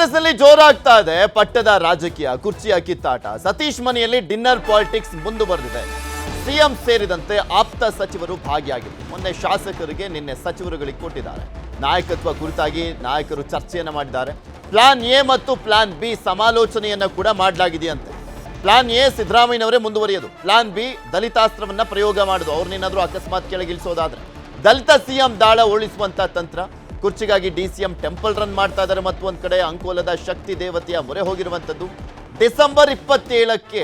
ಕಾಂಗ್ರೆಸ್ನಲ್ಲಿ ಜೋರಾಗ್ತಾ ಇದೆ ಪಟ್ಟದ ರಾಜಕೀಯ, ಕುರ್ಚಿಯ ಕಿತ್ತಾಟ. ಸತೀಶ್ ಮನೆಯಲ್ಲಿ ಡಿನ್ನರ್ ಪಾಲಿಟಿಕ್ಸ್ ಮುಂದುವರೆದಿದೆ. ಸಿಎಂ ಸೇರಿದಂತೆ ಆಪ್ತ ಸಚಿವರು ಭಾಗಿಯಾಗಿದ್ದಾರೆ. ಮೊನ್ನೆ ಶಾಸಕರಿಗೆ, ನಿನ್ನೆ ಸಚಿವರುಗಳಿಗೆ ಕೊಟ್ಟಿದ್ದಾರೆ. ನಾಯಕತ್ವ ಕುರಿತಾಗಿ ನಾಯಕರು ಚರ್ಚೆಯನ್ನ ಮಾಡಿದ್ದಾರೆ. ಪ್ಲಾನ್ ಎ ಮತ್ತು ಪ್ಲಾನ್ ಬಿ ಸಮಾಲೋಚನೆಯನ್ನ ಕೂಡ ಮಾಡಲಾಗಿದೆಯಂತೆ. ಪ್ಲಾನ್ ಎ ಸಿದ್ದರಾಮಯ್ಯನವರೇ ಮುಂದುವರಿಯೋದು. ಪ್ಲಾನ್ ಬಿ ದಲಿತಾಸ್ತ್ರವನ್ನ ಪ್ರಯೋಗ ಮಾಡೋದು. ಅವ್ರನ್ನೇನಾದ್ರೂ ಅಕಸ್ಮಾತ್ ಕೆಳಗಿಳಿಸೋದಾದ್ರೆ ದಲಿತ ಸಿಎಂ ದಾಳ ಉಳಿಸುವಂತ ತಂತ್ರ. ಕುರ್ಚಿಗಾಗಿ ಡಿಸಿಎಂ ಟೆಂಪಲ್ ರನ್ ಮಾಡ್ತಾ ಇದ್ದಾರೆ. ಮತ್ತು ಒಂದ್ ಕಡೆ ಅಂಕೋಲದ ಶಕ್ತಿ ದೇವತೆಯ ಮೊರೆ ಹೋಗಿರುವಂತದ್ದು. ಡಿಸೆಂಬರ್ 27ಕ್ಕೆ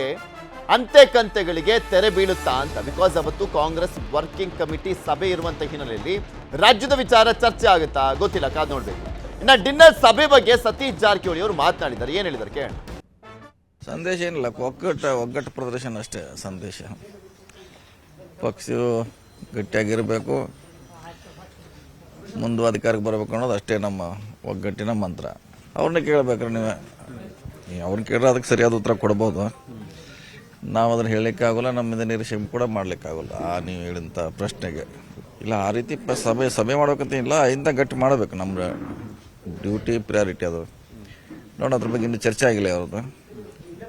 ಅಂತೆ ಕಂತೆಗಳಿಗೆ ತೆರೆ ಬೀಳುತ್ತಾ ಅಂತ. ಬಿಕಾಸ್ ಅವತ್ತು ಕಾಂಗ್ರೆಸ್ ವರ್ಕಿಂಗ್ ಕಮಿಟಿ ಸಭೆ ಇರುವಂತ ಹಿನ್ನೆಲೆಯಲ್ಲಿ ರಾಜ್ಯದ ವಿಚಾರ ಚರ್ಚೆ ಆಗುತ್ತಾ ಗೊತ್ತಿಲ್ಲ, ಕಾದ್ ನೋಡ್ಬೇಕು. ಇನ್ನ ಡಿನ್ನರ್ ಸಭೆ ಬಗ್ಗೆ ಸತೀಶ್ ಜಾರಕಿಹೊಳಿ ಅವರು ಮಾತನಾಡಿದ್ದಾರೆ. ಏನ್ ಹೇಳಿದ್ದಾರೆ ಕೇಳ. ಸಂದೇಶ ಏನಿಲ್ಲ, ಒಗ್ಗಟ್ಟು ಪ್ರದರ್ಶನ ಅಷ್ಟೇ ಸಂದೇಶ. ಪಕ್ಷವು ಗಟ್ಟಿಯಾಗಿರಬೇಕು, ಮುಂದೆ ಅಧಿಕಾರಕ್ಕೆ ಬರಬೇಕು ಅನ್ನೋದು ಅಷ್ಟೇ ನಮ್ಮ ಒಗ್ಗಟ್ಟಿನ ಮಂತ್ರ. ಅವ್ರನ್ನ ಕೇಳಬೇಕ್ರೆ ನೀವು ಅವ್ರನ್ನ ಕೇಳಿದ್ರೆ ಅದಕ್ಕೆ ಸರಿಯಾದ ಉತ್ತರ ಕೊಡ್ಬೋದು. ನಾವು ಅದನ್ನು ಹೇಳಲಿಕ್ಕಾಗೋಲ್ಲ, ನಮ್ಮಿಂದ ನಿರೀಕ್ಷೆ ಕೂಡ ಮಾಡಲಿಕ್ಕಾಗೋಲ್ಲ ನೀವು ಹೇಳಿದಂಥ ಪ್ರಶ್ನೆಗೆ. ಇಲ್ಲ ಆ ರೀತಿ ಸಭೆ ಮಾಡ್ಬೇಕಂತ ಇಲ್ಲ, ಇಂಥ ಗಟ್ಟಿ ಮಾಡಬೇಕು. ನಮ್ಮ ಡ್ಯೂಟಿ ಪ್ರಿಯಾರಿಟಿ ಅದು. ನೋಡಿ ಅದ್ರ ಬಗ್ಗೆ ಇನ್ನೂ ಚರ್ಚೆ ಆಗಿಲ್ಲ. ಅವ್ರದ್ದು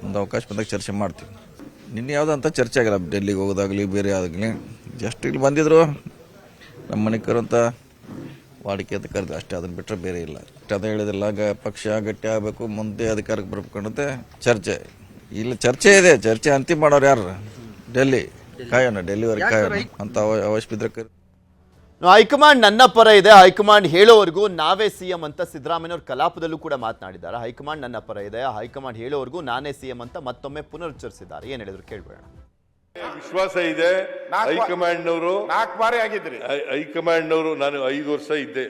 ಒಂದು ಅವಕಾಶ ಬಂದಾಗ ಚರ್ಚೆ ಮಾಡ್ತೀವಿ. ನಿನ್ನೆ ಯಾವುದಂತ ಚರ್ಚೆ ಆಗಿಲ್ಲ, ಡೆಲ್ಲಿಗೆ ಹೋಗೋದಾಗಲಿ ಬೇರೆ ಆಗಲಿ. ಜಸ್ಟ್ ಇಲ್ಲಿ ಬಂದಿದ್ರು, ನಮ್ಮ ಮನೆಗೆ ಕರುವಂಥ ವಾಡಿಕೆ ಅಂತ ಕರೆದು ಅಷ್ಟೇ. ಅದನ್ನು ಬಿಟ್ಟರೆ ಬೇರೆ ಇಲ್ಲ. ಅದು ಹೇಳಿದಿಲ್ಲ, ಪಕ್ಷ ಗಟ್ಟಿ ಆಗಬೇಕು, ಮುಂದೆ ಅಧಿಕಾರಕ್ಕೆ ಬರಬೇಕು ಅನ್ನೋದೇ ಚರ್ಚೆ. ಇಲ್ಲಿ ಚರ್ಚೆ ಇದೆ. ಚರ್ಚೆ ಅಂತಿಮ ಮಾಡೋರು ಯಾರು? ಡೆಲ್ಲಿ ಕಾಯೋಣ, ಡೆಲ್ಲಿವರೆಗೆ ಕಾಯೋಣ ಅಂತ ಅವಶ್ಯ ಬಿದ್ದರೆ. ಹೈಕಮಾಂಡ್ ನನ್ನ ಪರ ಇದೆ, ಹೈಕಮಾಂಡ್ ಹೇಳೋವರೆಗೂ ನಾವೇ ಸಿಎಂ ಅಂತ ಸಿದ್ದರಾಮಯ್ಯವ್ರ ಕಲಾಪದಲ್ಲೂ ಕೂಡ ಮಾತನಾಡಿದ್ದಾರೆ. ಹೈಕಮಾಂಡ್ ನನ್ನ ಪರ ಇದೆ, ಹೈಕಮಾಂಡ್ ಹೇಳೋವರೆಗೂ ನಾನೇ ಸಿಎಂ ಅಂತ ಮತ್ತೊಮ್ಮೆ ಪುನರುಚ್ಚರಿಸಿದ್ದಾರೆ. ಏನ್ ಹೇಳಿದ್ರು ಕೇಳ್ಬೇಡ. ವಿಶ್ವಾಸ ಇದೆ ಹೈಕಮಾಂಡ್ನವರು. 4 ಬಾರಿ ಆಗಿದ್ರಿ ಹೈಕಮಾಂಡ್ನವರು. ನಾನು 5 ವರ್ಷ ಇದ್ದೆ,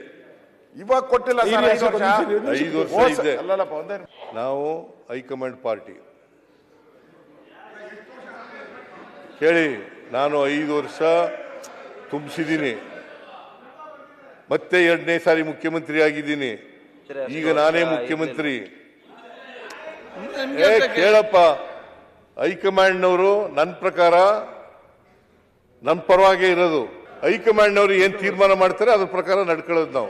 ಇವಾಗ ಕೊಟ್ಟಿಲ್ಲ. 5 ವರ್ಷ ಇದ್ದೆ. ನಾವು ಹೈಕಮಾಂಡ್ ಪಾರ್ಟಿ ಕೇಳಿ. ನಾನು 5 ವರ್ಷ ತುಂಬಿಸಿದ್ದೀನಿ, ಮತ್ತೆ 2ನೇ ಸಾರಿ ಮುಖ್ಯಮಂತ್ರಿ ಆಗಿದ್ದೀನಿ. ಈಗ ನಾನೇ ಮುಖ್ಯಮಂತ್ರಿ. ಕೇಳಪ್ಪ, ಹೈಕಮಾಂಡ್ನವರು ನನ್ನ ಪ್ರಕಾರ ನನ್ನ ಪರವಾಗೇ ಇರೋದು. ಹೈಕಮಾಂಡ್ನವರು ಏನ್ ತೀರ್ಮಾನ ಮಾಡ್ತಾರೆ ಅದ್ರ ಪ್ರಕಾರ ನಡ್ಕೊಳ್ಳೋದು ನಾವು.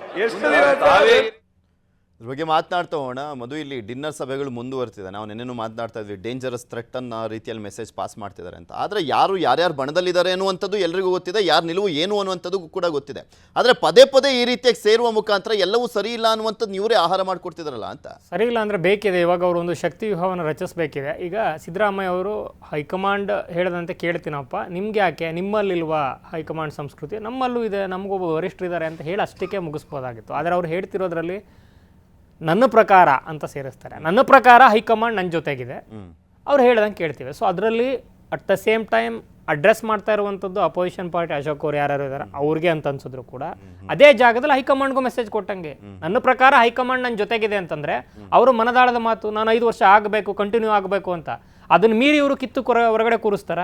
ಇದ್ರ ಬಗ್ಗೆ ಮಾತನಾಡ್ತಾ ಹೋಗೋಣ. ಮಧು, ಇಲ್ಲಿ ಡಿನ್ನರ್ ಸಭೆಗಳು ಮುಂದುವರ್ತಿದೆ. ನಾವು ನೆನ್ನೆನೂ ಮಾತನಾಡ್ತಾ ಇದ್ವಿ, ಡೇಂಜರಸ್ ಥ್ರೆಟ್ ಅನ್ನೋ ರೀತಿಯಲ್ಲಿ ಮೆಸೇಜ್ ಪಾಸ್ ಮಾಡ್ತಿದ್ದಾರೆ ಅಂತ. ಆದರೆ ಯಾರ್ಯಾರು ಬಣದಲ್ಲಿದ್ದಾರೆ ಅನ್ನುವಂಥದ್ದು ಎಲ್ರಿಗೂ ಗೊತ್ತಿದೆ, ಯಾರು ನಿಲುವು ಏನು ಅನ್ನುವಂಥದ್ದು ಕೂಡ ಗೊತ್ತಿದೆ. ಆದರೆ ಪದೇ ಪದೇ ಈ ರೀತಿಯಾಗಿ ಸೇರುವ ಮುಖಾಂತರ ಎಲ್ಲವೂ ಸರಿ ಇಲ್ಲ ಅನ್ನುವಂಥದ್ದು ಇವರೇ ಆಹಾರ ಮಾಡಿಕೊಡ್ತಿದಾರಲ್ಲ ಅಂತ. ಸರಿ ಇಲ್ಲ ಅಂದರೆ ಬೇಕಿದೆ. ಇವಾಗ ಅವರು ಒಂದು ಶಕ್ತಿ ವ್ಯೂಹವನ್ನು ರಚಿಸಬೇಕಿದೆ. ಈಗ ಸಿದ್ದರಾಮಯ್ಯ ಅವರು ಹೈಕಮಾಂಡ್ ಹೇಳದಂತೆ ಕೇಳ್ತೀನಪ್ಪ, ನಿಮ್ಗೆ ಯಾಕೆ, ನಿಮ್ಮಲ್ಲಿಲ್ವಾ ಹೈಕಮಾಂಡ್ ಸಂಸ್ಕೃತಿ? ನಮ್ಮಲ್ಲೂ ಇದೆ, ನಮಗೊಬ್ಬ ವರಿಷ್ಠರಿದ್ದಾರೆ ಅಂತ ಹೇಳಿ ಅಷ್ಟಕ್ಕೆ ಮುಗಿಸ್ಬೋದಾಗಿತ್ತು. ಆದರೆ ಅವ್ರು ಹೇಳ್ತಿರೋದ್ರಲ್ಲಿ ನನ್ನ ಪ್ರಕಾರ ಅಂತ ಸೇರಿಸ್ತಾರೆ. ನನ್ನ ಪ್ರಕಾರ ಹೈಕಮಾಂಡ್ ನನ್ನ ಜೊತೆಗಿದೆ, ಅವ್ರು ಹೇಳ್ದಂಗೆ ಕೇಳ್ತೀವಿ. ಸೊ ಅದರಲ್ಲಿ at the same time address ಮಾಡ್ತಾ ಇರುವಂಥದ್ದು ಅಪೋಸಿಷನ್ ಪಾರ್ಟಿ ಅಶೋಕ್ ಅವ್ರು ಯಾರು ಇದ್ದಾರೆ ಅವ್ರಿಗೆ ಅಂತ ಅನ್ಸಿದ್ರು ಕೂಡ ಅದೇ ಜಾಗದಲ್ಲಿ ಹೈಕಮಾಂಡ್ಗೂ ಮೆಸೇಜ್ ಕೊಟ್ಟಂಗೆ. ನನ್ನ ಪ್ರಕಾರ ಹೈಕಮಾಂಡ್ ನನ್ನ ಜೊತೆಗಿದೆ ಅಂತಂದರೆ ಅವರು ಮನದಾಳದ ಮಾತು, ನಾನು 5 ವರ್ಷ ಆಗಬೇಕು, ಕಂಟಿನ್ಯೂ ಆಗಬೇಕು ಅಂತ. ಅದನ್ನ ಮೀರಿ ಇವರು ಕಿತ್ತು ಹೊರಗಡೆ ಕೂರಿಸ್ತಾರ?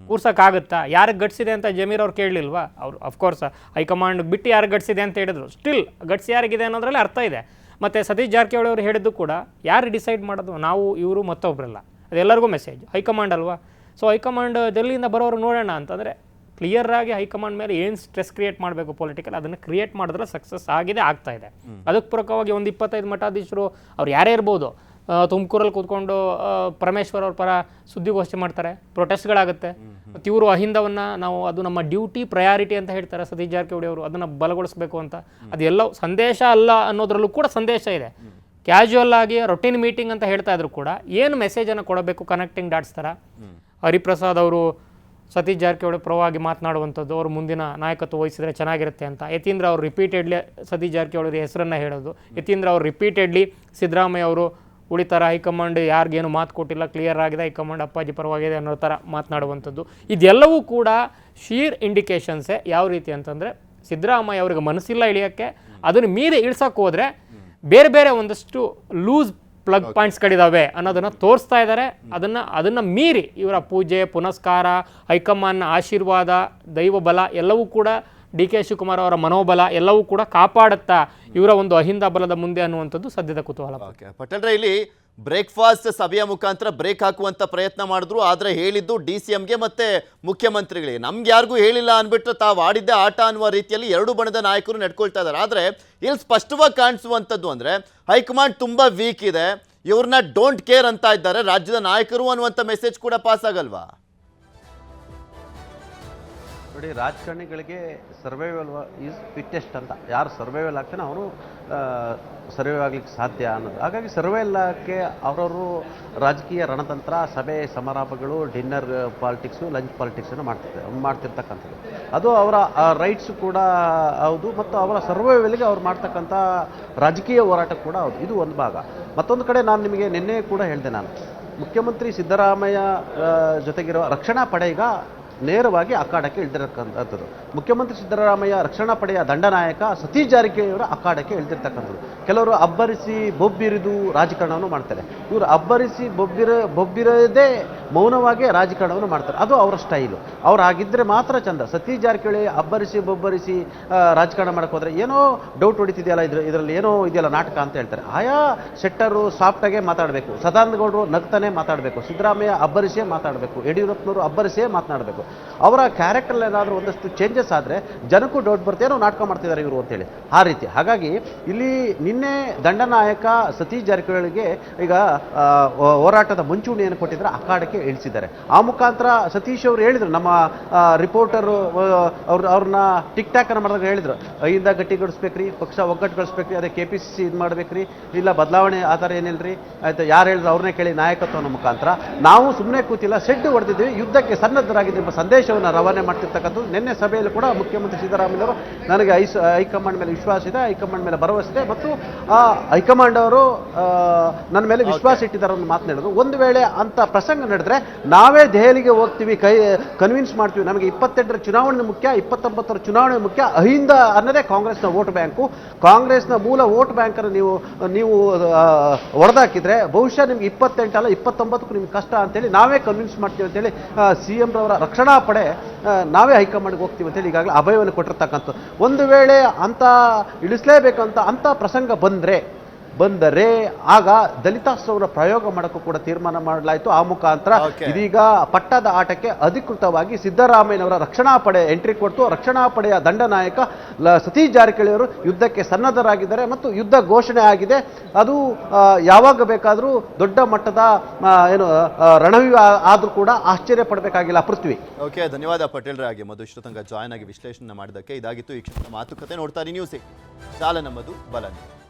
ಕೂರ್ಸೋಕ್ಕಾಗುತ್ತಾ? ಯಾರಿಗೆ ಗಟ್ಸಿದೆ ಅಂತ ಜಮೀರ್ ಅವ್ರು ಕೇಳಲಿಲ್ವಾ? ಅವರು ಅಫ್ಕೋರ್ಸ್ ಹೈಕಮಾಂಡ್ ಬಿಟ್ಟು ಯಾರು ಗಟ್ಸಿದೆ ಅಂತ ಹೇಳಿದ್ರು. ಸ್ಟಿಲ್ ಗಟ್ಸ್ ಯಾರಿಗಿದೆ ಅನ್ನೋದ್ರಲ್ಲಿ ಅರ್ಥ ಇದೆ. ಮತ್ತು ಸತೀಶ್ ಜಾರಕಿಹೊಳಿ ಅವರು ಹೇಳಿದ್ದು ಕೂಡ ಯಾರು ಡಿಸೈಡ್ ಮಾಡೋದು? ನಾವು, ಇವರು, ಮತ್ತೊಬ್ಬರಲ್ಲ. ಅದೆಲ್ಲರಿಗೂ ಮೆಸೇಜ್ ಹೈಕಮಾಂಡ್ ಅಲ್ವಾ? ಸೊ ಹೈಕಮಾಂಡ್ ಡೆಲ್ಲಿಯಿಂದ ಬರೋರು ನೋಡೋಣ ಅಂತಂದರೆ ಕ್ಲಿಯರ್ ಆಗಿ ಹೈಕಮಾಂಡ್ ಮೇಲೆ ಏನು ಸ್ಟ್ರೆಸ್ ಕ್ರಿಯೇಟ್ ಮಾಡಬೇಕು ಪೊಲಿಟಿಕಲ್, ಅದನ್ನು ಕ್ರಿಯೇಟ್ ಮಾಡಿದ್ರೆ ಸಕ್ಸಸ್ ಆಗಿದೆ, ಆಗ್ತಾ ಇದೆ. ಅದಕ್ಕೆ ಪೂರಕವಾಗಿ ಒಂದು 25 ಮಠಾಧೀಶರು ಅವ್ರು ಯಾರೇ ಇರ್ಬೋದು, ತುಮಕೂರಲ್ಲಿ ಕೂತ್ಕೊಂಡು ಪರಮೇಶ್ವರ್ ಅವ್ರ ಪರ ಸುದ್ದಿಗೋಷ್ಠಿ ಮಾಡ್ತಾರೆ, ಪ್ರೊಟೆಸ್ಟ್ಗಳಾಗುತ್ತೆ. ಮತ್ತು ಇವರು ಅಹಿಂದವನ್ನು ನಾವು, ಅದು ನಮ್ಮ ಡ್ಯೂಟಿ ಪ್ರಯಾರಿಟಿ ಅಂತ ಹೇಳ್ತಾರೆ ಸತೀಶ್ ಜಾರಕಿಹೊಳಿ ಅವರು, ಅದನ್ನು ಬಲಗೊಳಿಸಬೇಕು ಅಂತ. ಅದೆಲ್ಲ ಸಂದೇಶ ಅಲ್ಲ ಅನ್ನೋದ್ರಲ್ಲೂ ಕೂಡ ಸಂದೇಶ ಇದೆ. ಕ್ಯಾಶುವಲ್ ಆಗಿ ರೊಟೀನ್ ಮೀಟಿಂಗ್ ಅಂತ ಹೇಳ್ತಾ ಇದ್ರು ಕೂಡ ಏನು ಮೆಸೇಜನ್ನು ಕೊಡಬೇಕು, ಕನೆಕ್ಟಿಂಗ್ ಡಾಟ್ಸ್ ಥರ. ಹರಿಪ್ರಸಾದ್ ಅವರು ಸತೀಶ್ ಜಾರಕಿಹೊಳಿ ಪರವಾಗಿ ಮಾತನಾಡುವಂಥದ್ದು, ಅವರು ಮುಂದಿನ ನಾಯಕತ್ವ ವಹಿಸಿದರೆ ಚೆನ್ನಾಗಿರುತ್ತೆ ಅಂತ. ಯತೀಂದ್ರ ಅವರು ರಿಪೀಟೆಡ್ಲಿ ಸತೀಶ್ ಜಾರಕಿಹೊಳಿ ಹೆಸರನ್ನು ಹೇಳೋದು. ಯತೀಂದ್ರ ಅವರು ರಿಪೀಟೆಡ್ಲಿ ಸಿದ್ದರಾಮಯ್ಯ ಅವರು ಉಳಿತಾರ, ಹೈಕಮಾಂಡ್ ಯಾರಿಗೇನು ಮಾತು ಕೊಟ್ಟಿಲ್ಲ, ಕ್ಲಿಯರ್ ಆಗಿದೆ, ಹೈಕಮಾಂಡ್ ಅಪ್ಪಾಜಿ ಪರವಾಗಿದೆ ಅನ್ನೋ ಥರ ಮಾತನಾಡುವಂಥದ್ದು. ಇದೆಲ್ಲವೂ ಕೂಡ ಶೀರ್ ಇಂಡಿಕೇಶನ್ಸೇ. ಯಾವ ರೀತಿ ಅಂತಂದರೆ ಸಿದ್ದರಾಮಯ್ಯ ಅವ್ರಿಗೆ ಮನಸ್ಸಿಲ್ಲ ಇಳಿಯೋಕ್ಕೆ, ಅದನ್ನು ಮೀರಿ ಇಳಿಸೋಕೆ ಹೋದರೆ ಬೇರೆ ಬೇರೆ ಒಂದಷ್ಟು ಲೂಸ್ ಪ್ಲಗ್ ಪಾಯಿಂಟ್ಸ್ಗಳಿದ್ದಾವೆ ಅನ್ನೋದನ್ನು ತೋರಿಸ್ತಾ ಇದ್ದಾರೆ. ಅದನ್ನು ಮೀರಿ ಇವರ ಪೂಜೆ ಪುನಸ್ಕಾರ, ಹೈಕಮಾಂಡ್ನ ಆಶೀರ್ವಾದ, ದೈವ ಬಲ ಎಲ್ಲವೂ ಕೂಡ ಡಿ ಕೆ ಶಿವಕುಮಾರ್ ಅವರ ಮನೋಬಲ ಎಲ್ಲವೂ ಕೂಡ ಕಾಪಾಡುತ್ತಾ ಇವರ ಒಂದು ಅಹಿಂದ ಬಲದ ಮುಂದೆ ಅನ್ನುವಂಥದ್ದು ಸದ್ಯದ ಕುತೂಹಲ. ಓಕೆ ಪಟೇಲ್ರೆ, ಇಲ್ಲಿ ಬ್ರೇಕ್ಫಾಸ್ಟ್ ಸಭೆಯ ಮುಖಾಂತರ ಬ್ರೇಕ್ ಹಾಕುವಂತ ಪ್ರಯತ್ನ ಮಾಡಿದ್ರು, ಆದ್ರೆ ಹೇಳಿದ್ದು DCMಗೆ ಮತ್ತೆ ಮುಖ್ಯಮಂತ್ರಿಗಳಿಗೆ, ನಮ್ಗೆ ಯಾರಿಗೂ ಹೇಳಿಲ್ಲ ಅಂದ್ಬಿಟ್ರೆ ತಾವು ಆಡಿದ್ದೆ ಆಟ ಅನ್ನುವ ರೀತಿಯಲ್ಲಿ ಎರಡು ಬಣದ ನಾಯಕರು ನಡ್ಕೊಳ್ತಾ ಇದ್ದಾರೆ. ಆದ್ರೆ ಇಲ್ಲಿ ಸ್ಪಷ್ಟವಾಗಿ ಕಾಣಿಸುವಂಥದ್ದು ಅಂದ್ರೆ ಹೈಕಮಾಂಡ್ ತುಂಬಾ ವೀಕ್ ಇದೆ, ಇವ್ರನ್ನ ಡೋಂಟ್ ಕೇರ್ ಅಂತ ಇದ್ದಾರೆ ರಾಜ್ಯದ ನಾಯಕರು ಅನ್ನುವಂಥ ಮೆಸೇಜ್ ಕೂಡ ಪಾಸ್ ಆಗಲ್ವಾ? ನೋಡಿ, ರಾಜಕಾರಣಿಗಳಿಗೆ ಸರ್ವೈವಲ್ ಈಸ್ ಫಿಟ್ಟೆಸ್ಟ್ ಅಂತ, ಯಾರು ಸರ್ವೈವಲ್ ಆಗ್ತಾನೆ ಅವನು ಸರ್ವೈವ್ ಆಗ್ಲಿಕ್ಕೆ ಸಾಧ್ಯ ಅನ್ನೋದು. ಹಾಗಾಗಿ ಸರ್ವೈವಲ್ಗೆ ಅವರವರು ರಾಜಕೀಯ ರಣತಂತ್ರ, ಸಭೆ ಸಮಾರಂಭಗಳು, ಡಿನ್ನರ್ ಪಾಲಿಟಿಕ್ಸು, ಲಂಚ್ ಪಾಲಿಟಿಕ್ಸನ್ನು ಮಾಡ್ತಿರ್ತಕ್ಕಂಥದ್ದು. ಅದು ಅವರ ರೈಟ್ಸು ಕೂಡ ಹೌದು, ಮತ್ತು ಅವರ ಸರ್ವೈವಲ್ಗೆ ಅವ್ರು ಮಾಡ್ತಕ್ಕಂಥ ರಾಜಕೀಯ ಹೋರಾಟ ಕೂಡ ಹೌದು. ಇದು ಒಂದು ಭಾಗ. ಮತ್ತೊಂದು ಕಡೆ ನಾನು ನಿಮಗೆ ನಿನ್ನೆ ಕೂಡ ಹೇಳಿದೆ, ನಾನು ಮುಖ್ಯಮಂತ್ರಿ ಸಿದ್ದರಾಮಯ್ಯ ಜೊತೆಗಿರುವ ರಕ್ಷಣಾ ಪಡೆ ಈಗ ನೇರವಾಗಿ ಅಖಾಡಕ್ಕೆ ಇಳಿದಿರತಕ್ಕಂಥದ್ದು. ಮುಖ್ಯಮಂತ್ರಿ ಸಿದ್ದರಾಮಯ್ಯ ರಕ್ಷಣಾ ಪಡೆಯ ದಂಡನಾಯಕ ಸತೀಶ್ ಜಾರಕಿಹೊಳಿಯವರ ಅಖಾಡಕ್ಕೆ ಇಳಿದಿರ್ತಕ್ಕಂಥದ್ದು. ಕೆಲವರು ಅಬ್ಬರಿಸಿ ಬೊಬ್ಬಿರಿದು ರಾಜಕಾರಣವನ್ನು ಮಾಡ್ತಾರೆ, ಇವರು ಅಬ್ಬರಿಸಿ ಬೊಬ್ಬಿರದೇ ಮೌನವಾಗಿ ರಾಜಕಾರಣವನ್ನು ಮಾಡ್ತಾರೆ. ಅದು ಅವರ ಸ್ಟೈಲು. ಅವ್ರು ಆಗಿದ್ದರೆ ಮಾತ್ರ ಚಂದ. ಸತೀಶ್ ಜಾರಕಿಹೊಳಿ ಅಬ್ಬರಿಸಿ ಬೊಬ್ಬರಿಸಿ ರಾಜಕಾರಣ ಮಾಡಕ್ಕೆ ಹೋದರೆ ಏನೋ ಡೌಟ್ ಹೊಡಿತಿದೆಯಲ್ಲ, ಇದರಲ್ಲಿ ಏನೋ ಇದೆಯಲ್ಲ ನಾಟಕ ಅಂತ ಹೇಳ್ತಾರೆ. ಆಯಾ ಸೆಟ್ಟರು ಸಾಫ್ಟಾಗೆ ಮಾತಾಡಬೇಕು, ಸದಾನಂದ ಗೌಡರು ನಗ್ತಾನೆ ಮಾತಾಡಬೇಕು, ಸಿದ್ದರಾಮಯ್ಯ ಅಬ್ಬರಿಸಿಯೇ ಮಾತಾಡಬೇಕು, ಯಡಿಯೂರಪ್ಪನವರು ಅಬ್ಬರಿಸಿಯೇ ಮಾತನಾಡಬೇಕು. ಅವರ ಕ್ಯಾರೆಕ್ಟರ್ ಏನಾದರೂ ಒಂದಷ್ಟು ಚೇಂಜಸ್ ಆದರೆ ಜನಕ್ಕೂ ಡೌಟ್ ಬರುತ್ತೆ, ಏನೋ ನಾಟಕ ಮಾಡ್ತಿದ್ದಾರೆ ಇವರು ಅಂತೇಳಿ, ಆ ರೀತಿ. ಹಾಗಾಗಿ ಇಲ್ಲಿ ನಿನ್ನೆ ದಂಡನಾಯಕ ಸತೀಶ್ ಜಾರಕಿಹೊಳಿಗೆ ಈಗ ಹೋರಾಟದ ಮುಂಚೂಣಿಯನ್ನು ಕೊಟ್ಟಿದ್ದಾರೆ, ಅಖಾಡಕ್ಕೆ ಇಳಿಸಿದ್ದಾರೆ. ಆ ಮುಖಾಂತರ ಸತೀಶ್ ಅವರು ಹೇಳಿದರು, ನಮ್ಮ ರಿಪೋರ್ಟರು ಅವ್ರನ್ನ ಟಿಕ್ ಟಾಕ್ ಅನ್ನು ಮಾಡಿದಾಗ ಹೇಳಿದರು, ಐಯಿಂದ ಗಟ್ಟಿಗೊಳಿಸ್ಬೇಕ್ರಿ, ಪಕ್ಷ ಒಗ್ಗಟ್ಟುಗೊಳಿಸ್ಬೇಕ್ರಿ, ಅದೇ KPCC ಇದು ಮಾಡ್ಬೇಕ್ರಿ, ಇಲ್ಲ ಬದಲಾವಣೆ ಆ ಥರ ಏನಿಲ್ಲರಿ, ಆಯ್ತು ಯಾರು ಹೇಳಿದ್ರು ಅವ್ರನ್ನೇ ಕೇಳಿ ನಾಯಕತ್ವ ಅನ್ನೋ ಮುಖಾಂತರ ನಾವು ಸುಮ್ಮನೆ ಕೂತಿಲ್ಲ, ಸೆಡ್ಡು ಹೊಡೆದಿದ್ದೀವಿ, ಯುದ್ಧಕ್ಕೆ ಸನ್ನದ್ಧರಾಗಿದ್ದೀವಿ ಎಂಬ ಸಂದೇಶವನ್ನು ರವಾನೆ ಮಾಡ್ತಿರ್ತಕ್ಕಂಥದ್ದು. ನಿನ್ನೆ ಸಭೆಯಲ್ಲಿ ಕೂಡ ಮುಖ್ಯಮಂತ್ರಿ ಸಿದ್ದರಾಮಯ್ಯವರು ನನಗೆ ಹೈಕಮಾಂಡ್ ಮೇಲೆ ವಿಶ್ವಾಸ ಇದೆ, ಹೈಕಮಾಂಡ್ ಮೇಲೆ ಭರವಸೆ ಇದೆ, ಮತ್ತು ಆ ಹೈಕಮಾಂಡ್ ಅವರು ನನ್ನ ಮೇಲೆ ವಿಶ್ವಾಸ ಇಟ್ಟಿದ್ದಾರೆ ಅನ್ನೋ ಮಾತನಾಡೋದು. ಒಂದು ವೇಳೆ ಅಂತ ಪ್ರಸಂಗ ನಡೆದ್ರೆ ನಾವೇ ದೆಹಲಿಗೆ ಹೋಗ್ತೀವಿ, ಕನ್ವಿನ್ಸ್ ಮಾಡ್ತೀವಿ, ನಮಗೆ 28ರ ಚುನಾವಣೆ ಮುಖ್ಯ, 29ರ ಚುನಾವಣೆ ಮುಖ್ಯ, ಅಹಿಂದ ಅನ್ನೋದೇ ಕಾಂಗ್ರೆಸ್ನ ವೋಟ್ ಬ್ಯಾಂಕು, ಕಾಂಗ್ರೆಸ್ನ ಮೂಲ ವೋಟ್ ಬ್ಯಾಂಕನ್ನು ನೀವು ಹೊಡೆದಾಕಿದ್ರೆ ಬಹುಶಃ ನಿಮ್ಗೆ 28 ಅಲ್ಲ 29ಕ್ಕೂ ನಿಮ್ಗೆ ಕಷ್ಟ ಅಂತೇಳಿ ನಾವೇ ಕನ್ವಿನ್ಸ್ ಮಾಡ್ತೀವಿ ಅಂತೇಳಿ CM ರವರ ರಕ್ಷಣಾ ಪಡೆ ನಾವೇ ಹೈಕಮಾಂಡ್ಗೆ ಹೋಗ್ತೀವಿ ಅಂತೇಳಿ ಈಗಾಗಲೇ ಅಭಯವನ್ನು ಕೊಟ್ಟಿರ್ತಕ್ಕಂಥ. ಒಂದು ವೇಳೆ ಅಂತ ಇಳಿಸಲೇಬೇಕಂತ ಅಂತ ಪ್ರಸಂಗ ಬಂದರೆ ಆಗ ದಲಿತಾಸ್ತ್ರವನ್ನು ಪ್ರಯೋಗ ಮಾಡೋಕ್ಕೂ ಕೂಡ ತೀರ್ಮಾನ ಮಾಡಲಾಯಿತು. ಆ ಮುಖಾಂತರ ಇದೀಗ ಪಟ್ಟದ ಆಟಕ್ಕೆ ಅಧಿಕೃತವಾಗಿ ಸಿದ್ದರಾಮಯ್ಯನವರ ರಕ್ಷಣಾ ಪಡೆ ಎಂಟ್ರಿ ಕೊಟ್ಟು, ರಕ್ಷಣಾ ಪಡೆಯ ದಂಡನಾಯಕ ಸತೀಶ್ ಜಾರಕಿಹೊಳಿಯವರು ಯುದ್ಧಕ್ಕೆ ಸನ್ನದ್ಧರಾಗಿದ್ದಾರೆ ಮತ್ತು ಯುದ್ಧ ಘೋಷಣೆ ಆಗಿದೆ. ಅದು ಯಾವಾಗ ಬೇಕಾದರೂ ದೊಡ್ಡ ಮಟ್ಟದ ರಣವ್ಯೂಹ ಆದರೂ ಕೂಡ ಆಶ್ಚರ್ಯ ಪಡಬೇಕಾಗಿಲ್ಲ ಪೃಥ್ವಿ. ಓಕೆ, ಧನ್ಯವಾದ ಪಟೇಲ್ರೆ. ಆಗಿ ಮಧು ಇಷ್ಟೊತ್ತಂಗ ಜಾಯ್ನ್ ಆಗಿ ವಿಶ್ಲೇಷಣೆ ಮಾಡಿದ್ದಕ್ಕೆ. ಇದಾಗಿತ್ತು ಈ ಕ್ಷಣದ ಮಾತುಕತೆ. ನೋಡ್ತಾ ಇರಿ ನ್ಯೂಸ್ 8, ಜಾಲ ನಮ್ಮದು, ಬಲ ನಿಮ್ಮದು.